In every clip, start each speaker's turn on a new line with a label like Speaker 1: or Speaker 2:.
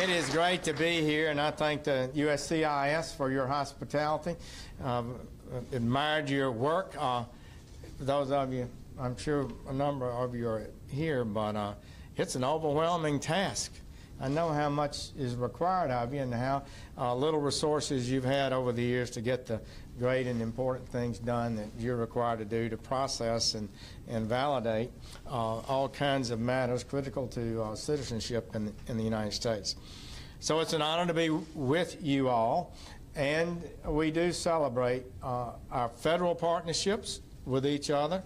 Speaker 1: It is great to be here, and I thank the USCIS for your hospitality. Admired your work. Those of you, I'm sure a number of you are here, but it's an overwhelming task. I know how much is required of you and how little resources you've had over the years to get the great and important things done that you're required to do to process and validate all kinds of matters critical to citizenship in the United States. So it's an honor to be with you all, and we do celebrate our federal partnerships with each other,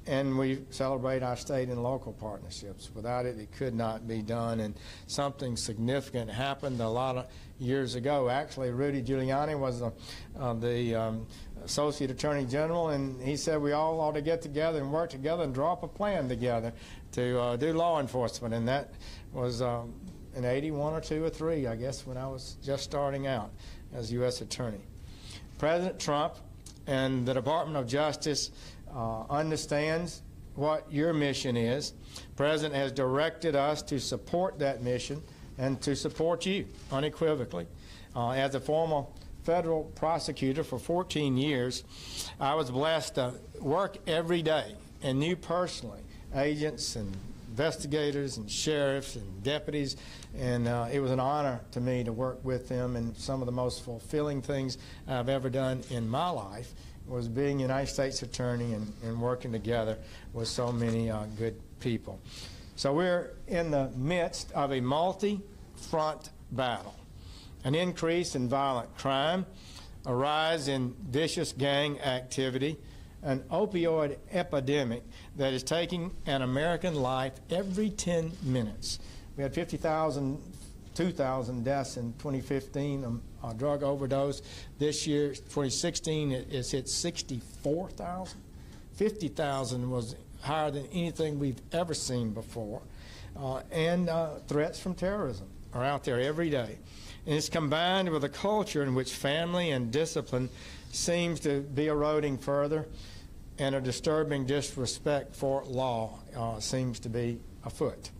Speaker 1: and we celebrate our state and local partnerships. Without it, it could not be done, and something significant happened a lot of years ago. Actually, Rudy Giuliani was the Associate Attorney General, and he said we all ought to get together and work together and draw up a plan together to do law enforcement, and that was in 81 or 2 or 3, I guess, when I was just starting out as U.S. Attorney. President Trump and the Department of Justice understands what your mission is. The President has directed us to support that mission and to support you unequivocally. As a former federal prosecutor for 14 years, I was blessed to work every day and knew personally agents and investigators and sheriffs and deputies, and it was an honor to me to work with them, and some of the most fulfilling things I've ever done in my life was being United States Attorney and working together with so many good people. So we're in the midst of a multi-front battle, an increase in violent crime, a rise in vicious gang activity, an opioid epidemic that is taking an American life every 10 minutes. We had 2,000 deaths in 2015, a drug overdose. This year, 2016, it's hit 64,000. 50,000 was higher than anything we've ever seen before. And threats from terrorism are out there every day. And it's combined with a culture in which family and discipline seems to be eroding further, and a disturbing disrespect for law seems to be afoot.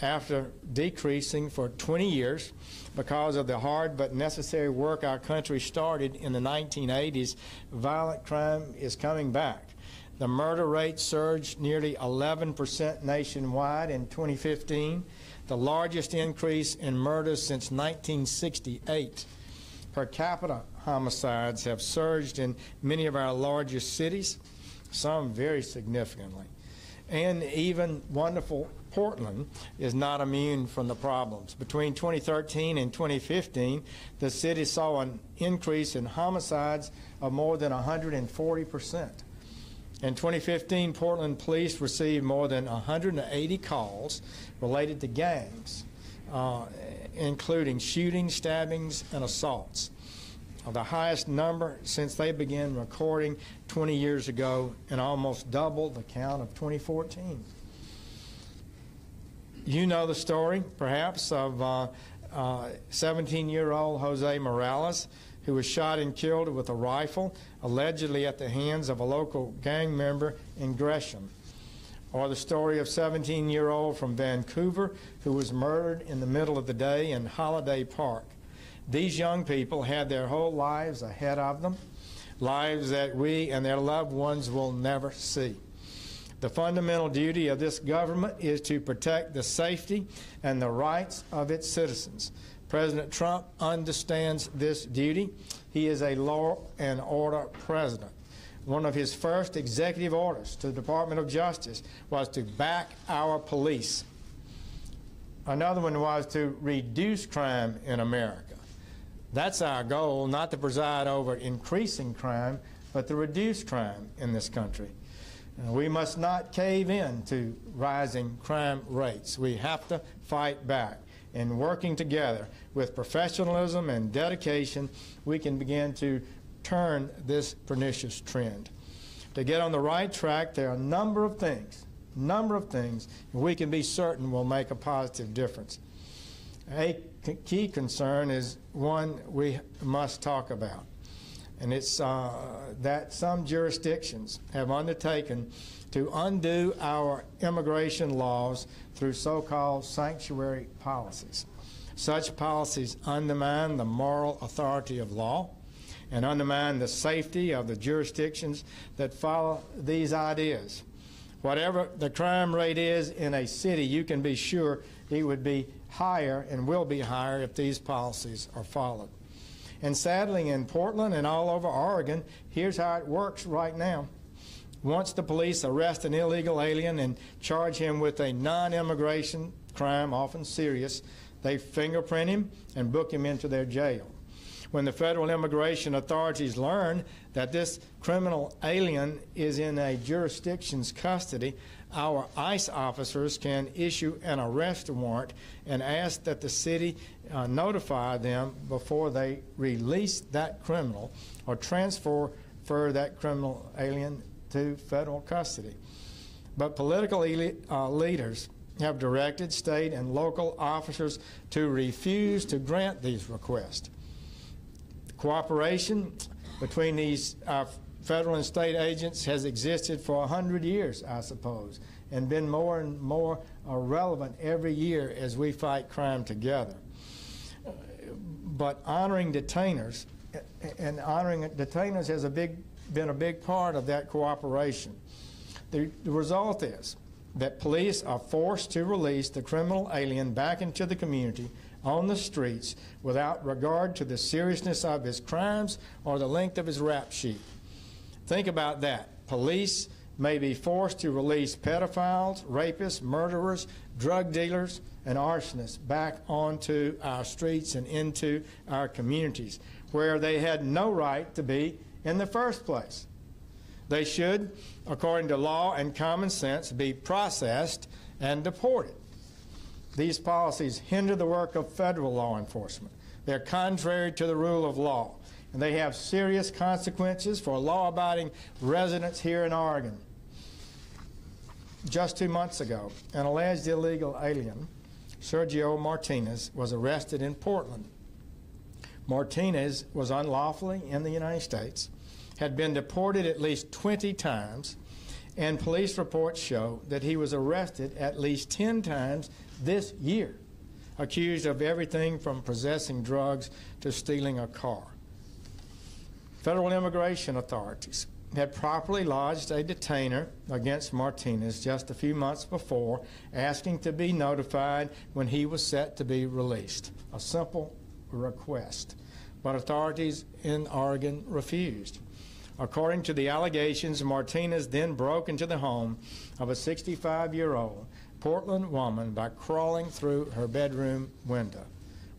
Speaker 1: After decreasing for 20 years because of the hard but necessary work our country started in the 1980s, violent crime is coming back. The murder rate surged nearly 11% nationwide in 2015, the largest increase in murders since 1968. Per capita homicides have surged in many of our largest cities, some very significantly. And even wonderful Portland is not immune from the problems. Between 2013 and 2015, the city saw an increase in homicides of more than 140%. In 2015, Portland police received more than 180 calls related to gangs, including shootings, stabbings, and assaults, the highest number since they began recording 20 years ago, and almost double the count of 2014. You know the story, perhaps, of 17-year-old Jose Morales, who was shot and killed with a rifle, allegedly at the hands of a local gang member in Gresham. Or the story of 17-year-old from Vancouver who was murdered in the middle of the day in Holiday Park. These young people had their whole lives ahead of them, lives that we and their loved ones will never see. The fundamental duty of this government is to protect the safety and the rights of its citizens. President Trump understands this duty. He is a law and order president. One of his first executive orders to the Department of Justice was to back our police. Another one was to reduce crime in America. That's our goal, not to preside over increasing crime, but to reduce crime in this country. We must not cave in to rising crime rates. We have to fight back. And working together with professionalism and dedication, we can begin to turn this pernicious trend. To get on the right track, there are a number of things we can be certain will make a positive difference. A key concern is one we must talk about, and it's that some jurisdictions have undertaken to undo our immigration laws through so-called sanctuary policies. Such policies undermine the moral authority of law and undermine the safety of the jurisdictions that follow these ideas. Whatever the crime rate is in a city, you can be sure it would be higher and will be higher if these policies are followed. And sadly, in Portland and all over Oregon, here's how it works right now. Once the police arrest an illegal alien and charge him with a non-immigration crime, often serious, they fingerprint him and book him into their jail. When the federal immigration authorities learn that this criminal alien is in a jurisdiction's custody, our ICE officers can issue an arrest warrant and ask that the city notify them before they release that criminal or transfer that criminal alien to federal custody. But political leaders have directed state and local officers to refuse to grant these requests. Cooperation between these federal and state agents has existed for 100 years, I suppose, and been more and more relevant every year as we fight crime together. But honoring detainers has been a big part of that cooperation. The result is that police are forced to release the criminal alien back into the community on the streets without regard to the seriousness of his crimes or the length of his rap sheet. Think about that. Police may be forced to release pedophiles, rapists, murderers, drug dealers, and arsonists back onto our streets and into our communities where they had no right to be in the first place. They should, according to law and common sense, be processed and deported. These policies hinder the work of federal law enforcement. They're contrary to the rule of law, and they have serious consequences for law-abiding residents here in Oregon. Just 2 months ago, an alleged illegal alien, Sergio Martinez, was arrested in Portland. Martinez was unlawfully in the United States, had been deported at least 20 times, and police reports show that he was arrested at least 10 times this year, accused of everything from possessing drugs to stealing a car. Federal immigration authorities had properly lodged a detainer against Martinez just a few months before, asking to be notified when he was set to be released. A simple request. But authorities in Oregon refused. According to the allegations, Martinez then broke into the home of a 65-year-old Portland woman by crawling through her bedroom window.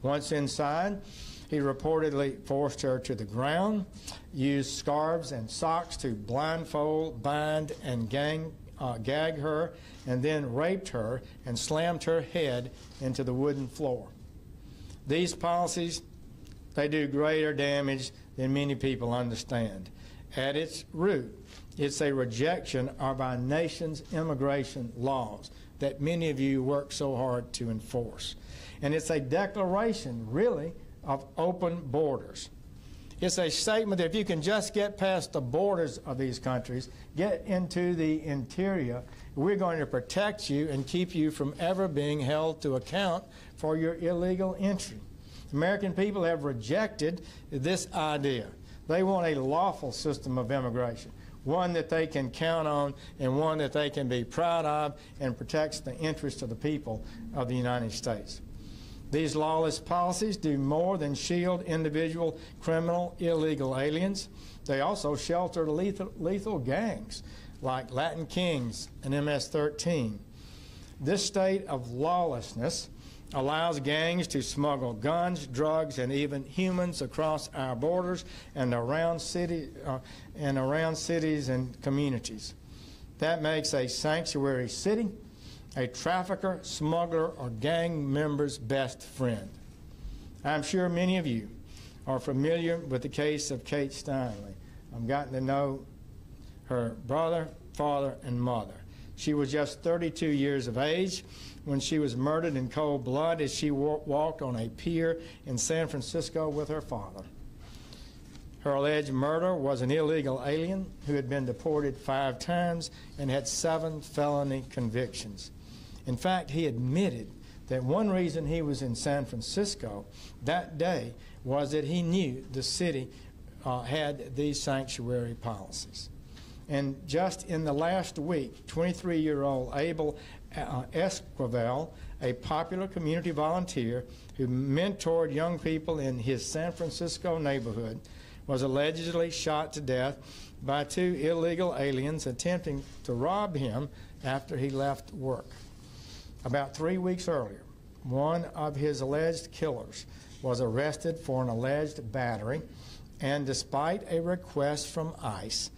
Speaker 1: Once inside, he reportedly forced her to the ground, used scarves and socks to blindfold, bind, and gag her, and then raped her and slammed her head into the wooden floor. These policies, they do greater damage than many people understand. At its root, it's a rejection of our nation's immigration laws that many of you work so hard to enforce. And it's a declaration, really, of open borders. It's a statement that if you can just get past the borders of these countries, get into the interior, we're going to protect you and keep you from ever being held to account for your illegal entry. American people have rejected this idea. They want a lawful system of immigration, one that they can count on and one that they can be proud of and protects the interests of the people of the United States. These lawless policies do more than shield individual criminal illegal aliens. They also shelter lethal gangs like Latin Kings and MS-13. This state of lawlessness allows gangs to smuggle guns, drugs, and even humans across our borders and around cities and communities. That makes a sanctuary city a trafficker, smuggler, or gang member's best friend. I'm sure many of you are familiar with the case of Kate Steinle. I've gotten to know her brother, father, and mother. She was just 32 years of age when she was murdered in cold blood as she walked on a pier in San Francisco with her father. Her alleged murder was an illegal alien who had been deported 5 times and had 7 felony convictions. In fact, he admitted that one reason he was in San Francisco that day was that he knew the city had these sanctuary policies. And just in the last week, 23-year-old Abel Esquivel, a popular community volunteer who mentored young people in his San Francisco neighborhood, was allegedly shot to death by 2 illegal aliens attempting to rob him after he left work. About 3 weeks earlier, one of his alleged killers was arrested for an alleged battery, and despite a request from ICE,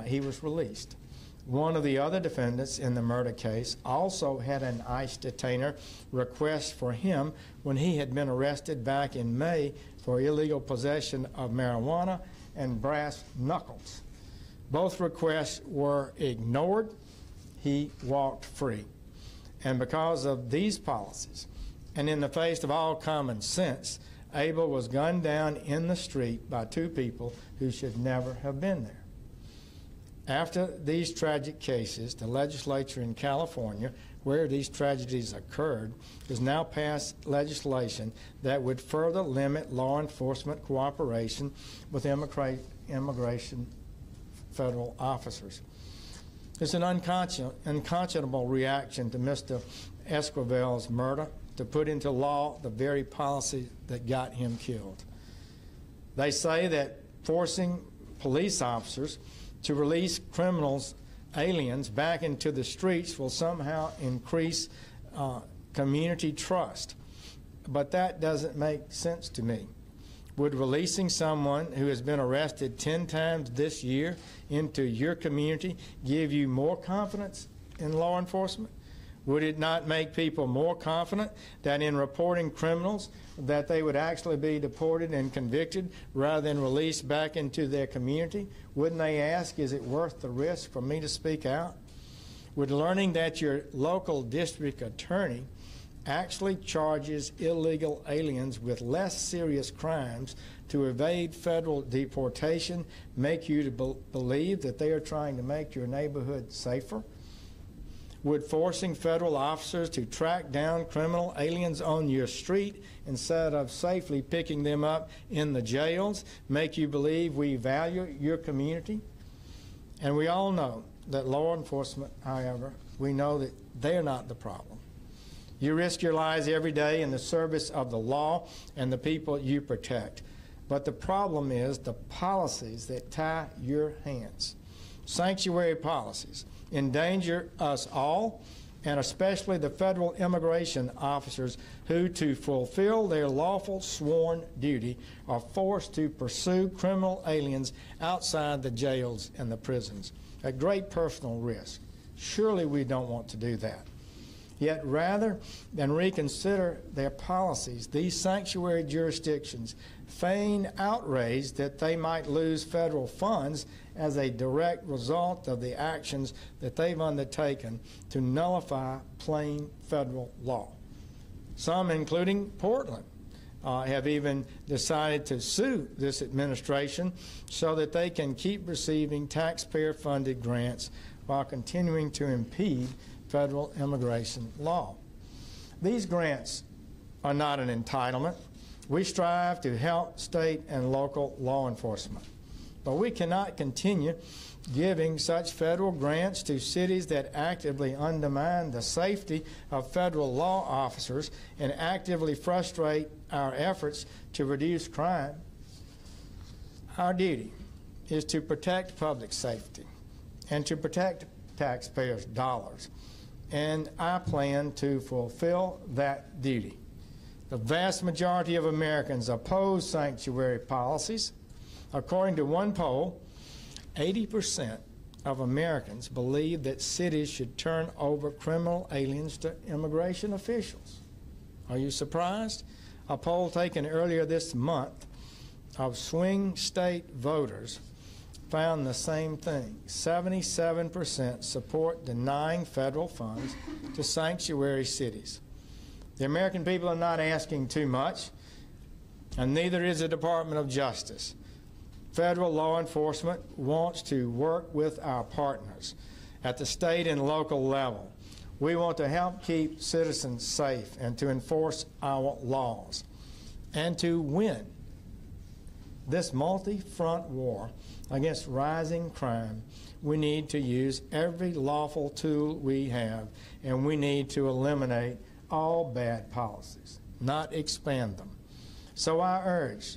Speaker 1: he was released. One of the other defendants in the murder case also had an ICE detainer request for him when he had been arrested back in May for illegal possession of marijuana and brass knuckles. Both requests were ignored. He walked free. And because of these policies, and in the face of all common sense, Abel was gunned down in the street by 2 people who should never have been there. After these tragic cases, the legislature in California, where these tragedies occurred, has now passed legislation that would further limit law enforcement cooperation with immigration federal officers. It's an unconscionable reaction to Mr. Esquivel's murder to put into law the very policy that got him killed. They say that forcing police officers to release criminals, aliens, back into the streets will somehow increase community trust. But that doesn't make sense to me. Would releasing someone who has been arrested 10 times this year into your community give you more confidence in law enforcement? Would it not make people more confident that in reporting criminals that they would actually be deported and convicted rather than released back into their community? Wouldn't they ask, is it worth the risk for me to speak out? Would learning that your local district attorney actually charges illegal aliens with less serious crimes to evade federal deportation make you to believe that they are trying to make your neighborhood safer? Would forcing federal officers to track down criminal aliens on your street instead of safely picking them up in the jails make you believe we value your community? And we all know that law enforcement, however, we know that they're not the problem. You risk your lives every day in the service of the law and the people you protect. But the problem is the policies that tie your hands. Sanctuary policies endanger us all, and especially the federal immigration officers who, to fulfill their lawful sworn duty, are forced to pursue criminal aliens outside the jails and the prisons at great personal risk. Surely we don't want to do that. Yet rather than reconsider their policies, these sanctuary jurisdictions feign outrage that they might lose federal funds as a direct result of the actions that they've undertaken to nullify plain federal law. Some, including Portland, have even decided to sue this administration so that they can keep receiving taxpayer-funded grants while continuing to impede federal immigration law. These grants are not an entitlement. We strive to help state and local law enforcement. But we cannot continue giving such federal grants to cities that actively undermine the safety of federal law officers and actively frustrate our efforts to reduce crime. Our duty is to protect public safety and to protect taxpayers' dollars. And I plan to fulfill that duty. The vast majority of Americans oppose sanctuary policies. According to one poll, 80% of Americans believe that cities should turn over criminal aliens to immigration officials. Are you surprised? A poll taken earlier this month of swing state voters found the same thing. 77% support denying federal funds to sanctuary cities. The American people are not asking too much, and neither is the Department of Justice. Federal law enforcement wants to work with our partners at the state and local level. We want to help keep citizens safe and to enforce our laws. And to win this multi-front war against rising crime, we need to use every lawful tool we have, and we need to eliminate all bad policies, not expand them. So I urge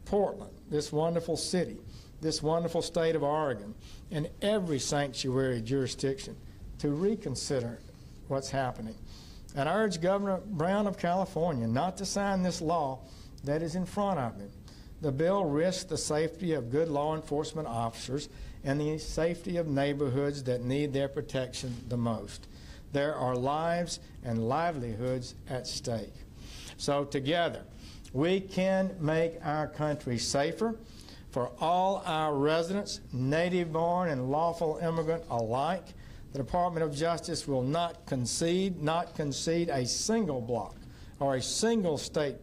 Speaker 1: Portland, this wonderful city, this wonderful state of Oregon, and every sanctuary jurisdiction to reconsider what's happening. And I urge Governor Brown of California not to sign this law that is in front of him. The bill risks the safety of good law enforcement officers and the safety of neighborhoods that need their protection the most. There are lives and livelihoods at stake. So together, we can make our country safer for all our residents, native-born and lawful immigrant alike. The Department of Justice will not concede a single block or a single state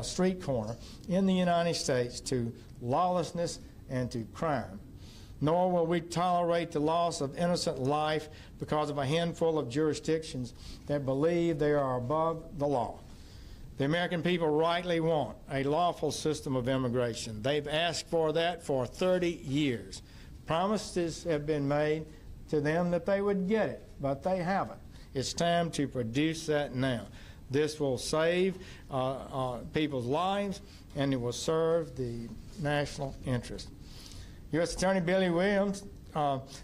Speaker 1: street corner in the United States to lawlessness and to crime. Nor will we tolerate the loss of innocent life because of a handful of jurisdictions that believe they are above the law. The American people rightly want a lawful system of immigration. They've asked for that for 30 years. Promises have been made to them that they would get it, but they haven't. It's time to produce that now. This will save people's lives, and it will serve the national interest. U.S. Attorney Billy Williams,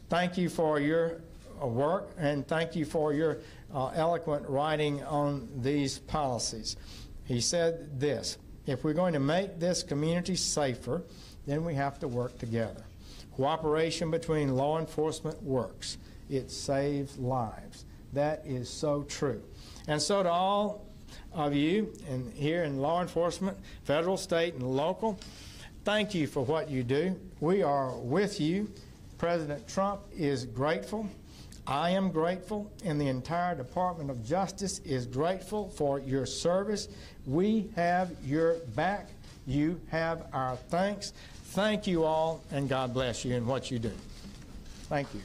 Speaker 1: thank you for your work, and thank you for your eloquent writing on these policies. He said this: if we're going to make this community safer, then we have to work together. Cooperation between law enforcement works. It saves lives. That is so true. And so to all of you here in law enforcement, federal, state, and local, thank you for what you do. We are with you. President Trump is grateful. I am grateful, and the entire Department of Justice is grateful for your service. We have your back. You have our thanks. Thank you all, and God bless you in what you do. Thank you.